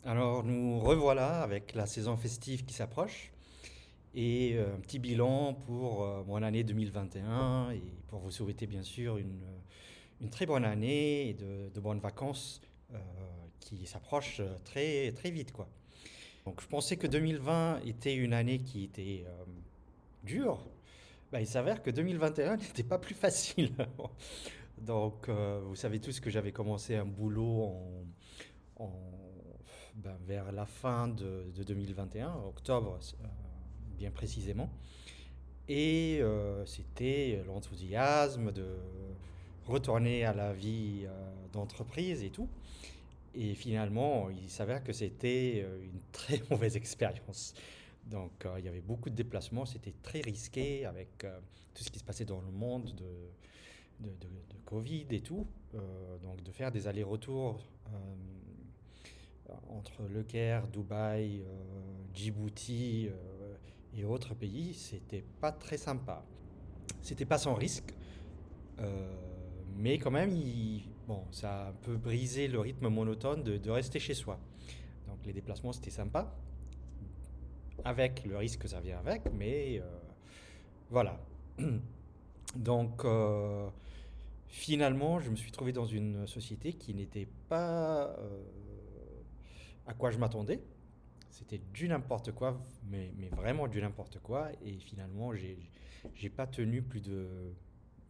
Alors nous revoilà avec la saison festive qui s'approche et un petit bilan pour mon année 2021 et pour vous souhaiter bien sûr une très bonne année et de bonnes vacances euh, qui s'approchent très, très vite quoi. Donc je pensais que 2020 était une année qui était dure. Bah, il s'avère que 2021 n'était pas plus facile. Donc vous savez tous que j'avais commencé un boulot en- vers la fin de 2021, octobre bien précisément. Et c'était l'enthousiasme de retourner à la vie d'entreprise et tout. Et finalement, il s'avère que c'était une très mauvaise expérience. Donc, il y avait beaucoup de déplacements, c'était très risqué avec tout ce qui se passait dans le monde de Covid et tout. Donc, de faire des allers-retours entre Le Caire, Dubaï, Djibouti et autres pays, c'était pas très sympa. C'était pas sans risque, euh, mais quand même, bon, ça a un peu brisé le rythme monotone de rester chez soi. Donc les déplacements, c'était sympa, avec le risque que ça vient avec, mais voilà. Donc finalement, je me suis trouvé dans une société qui n'était pas à quoi je m'attendais. C'était du n'importe quoi, mais vraiment du n'importe quoi. Et finalement, j'ai pas tenu plus de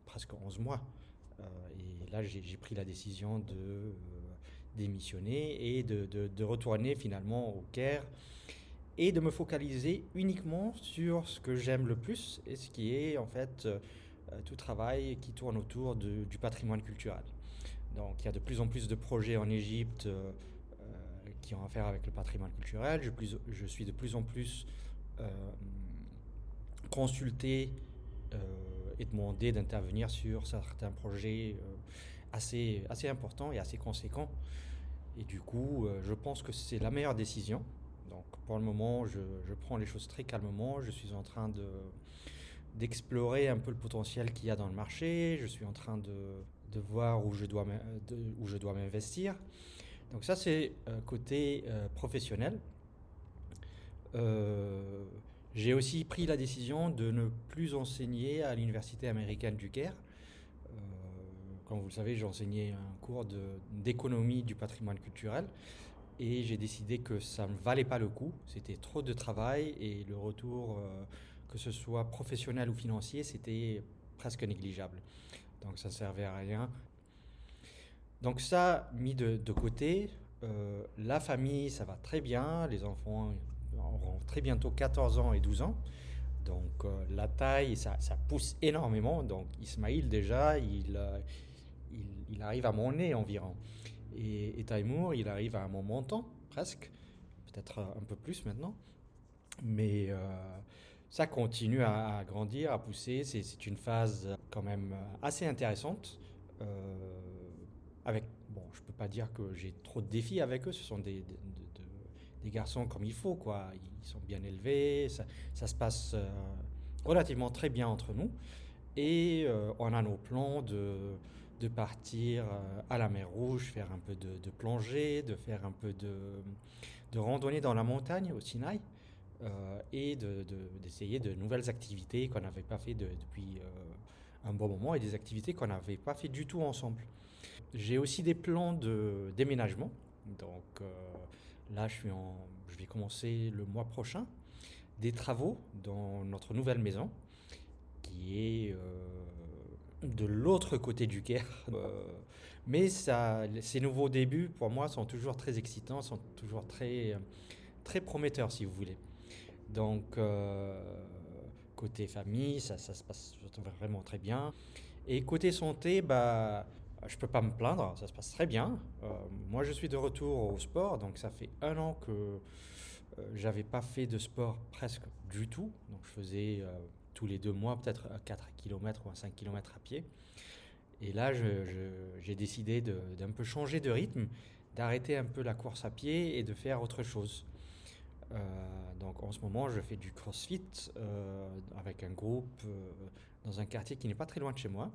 presque 11 mois. Euh, et là, j'ai pris la décision de démissionner et de retourner finalement au Caire et de me focaliser uniquement sur ce que j'aime le plus et ce qui est en fait tout travail qui tourne autour du patrimoine culturel. Donc il y a de plus en plus de projets en Égypte qui ont à faire avec le patrimoine culturel. Je suis de plus en plus euh, consulté euh, et demandé d'intervenir sur certains projets assez importants et assez conséquents. Et du coup, je pense que c'est la meilleure décision. Donc pour le moment, je prends les choses très calmement. Je suis en train d'explorer un peu le potentiel qu'il y a dans le marché. Je suis en train de voir où je dois m'investir. Donc ça, c'est côté professionnel. Euh, j'ai aussi pris la décision de ne plus enseigner à l'université américaine du Caire. Euh, Comme vous le savez, j'ai enseigné un cours d'économie du patrimoine culturel et j'ai décidé que ça ne valait pas le coup. C'était trop de travail et le retour, que ce soit professionnel ou financier, c'était presque négligeable. Donc ça ne servait à rien. Donc ça, mis de côté, la famille, ça va très bien. Les enfants auront très bientôt 14 ans et 12 ans. Donc la taille, ça pousse énormément. Donc Ismaïl déjà, il arrive à mon nez environ. Et Taimour, il arrive à mon menton, presque. Peut-être un peu plus maintenant. Mais ça continue à grandir, à pousser. C'est une phase quand même assez intéressante. Euh, avec, bon, je peux pas dire que j'ai trop de défis avec eux. Ce sont des garçons comme il faut, quoi. Ils sont bien élevés. Ça se passe relativement très bien entre nous. Et on a nos plans de partir à la mer Rouge, faire un peu de plongée, de faire un peu de randonnée dans la montagne au Sinaï et d'essayer de nouvelles activités qu'on n'avait pas fait depuis un bon moment et des activités qu'on n'avait pas fait du tout ensemble. J'ai aussi des plans de déménagement. Donc là, je vais commencer le mois prochain des travaux dans notre nouvelle maison qui est de l'autre côté du Caire. Mais ça, ces nouveaux débuts, pour moi, sont toujours très excitants, sont toujours très prometteurs, si vous voulez. Donc, côté famille, ça se passe vraiment très bien. Et côté santé, bah, je peux pas me plaindre, ça se passe très bien. Moi, je suis de retour au sport, donc ça fait un an que j'avais pas fait de sport presque du tout. Donc, je faisais tous les 2 mois peut-être 4 km ou 5 km à pied. Et là, j'ai décidé d'un peu changer de rythme, d'arrêter un peu la course à pied et de faire autre chose. Donc en ce moment, je fais du CrossFit avec un groupe dans un quartier qui n'est pas très loin de chez moi.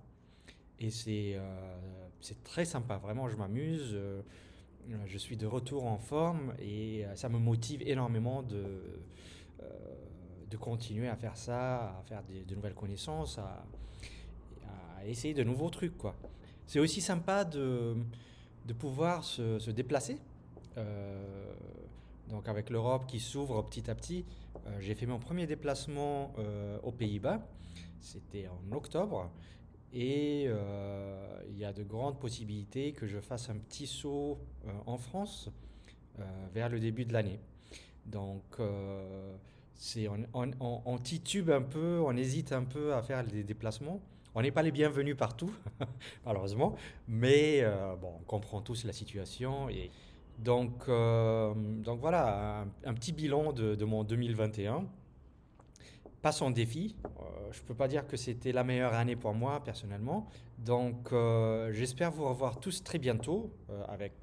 Et c'est très sympa, vraiment, je m'amuse. Je suis de retour en forme et ça me motive énormément euh, de continuer à faire ça, à faire de nouvelles connaissances, à essayer de nouveaux trucs, quoi. C'est aussi sympa de pouvoir se déplacer. Euh, donc avec l'Europe qui s'ouvre petit à petit, j'ai fait mon premier déplacement aux Pays-Bas. C'était en octobre. Et il y a de grandes possibilités que je fasse un petit saut en France vers le début de l'année. Donc, on titube un peu, on hésite un peu à faire des déplacements. On n'est pas les bienvenus partout, malheureusement, mais bon, on comprend tous la situation. Et donc voilà, un petit bilan de mon 2021. Pas sans défi. Je ne peux pas dire que c'était la meilleure année pour moi personnellement. Donc j'espère vous revoir tous très bientôt avec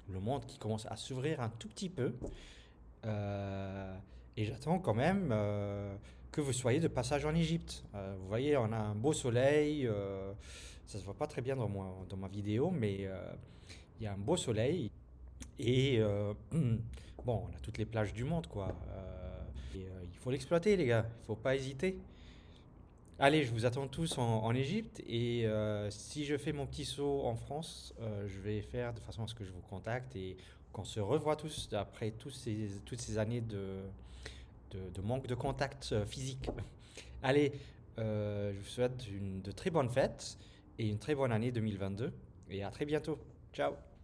le monde qui commence à s'ouvrir un tout petit peu. Euh, et j'attends quand même que vous soyez de passage en Égypte. Vous voyez, on a un beau soleil. Ça ne se voit pas très bien dans ma vidéo, mais il y a un beau soleil. Et bon, on a toutes les plages du monde, quoi. Il faut l'exploiter, les gars. Il faut pas hésiter. Allez, je vous attends tous en Égypte. Et si je fais mon petit saut en France, je vais faire de façon à ce que je vous contacte et qu'on se revoie tous après toutes ces années de manque de contact physique. Allez, je vous souhaite de très bonnes fêtes et une très bonne année 2022. Et à très bientôt. Ciao!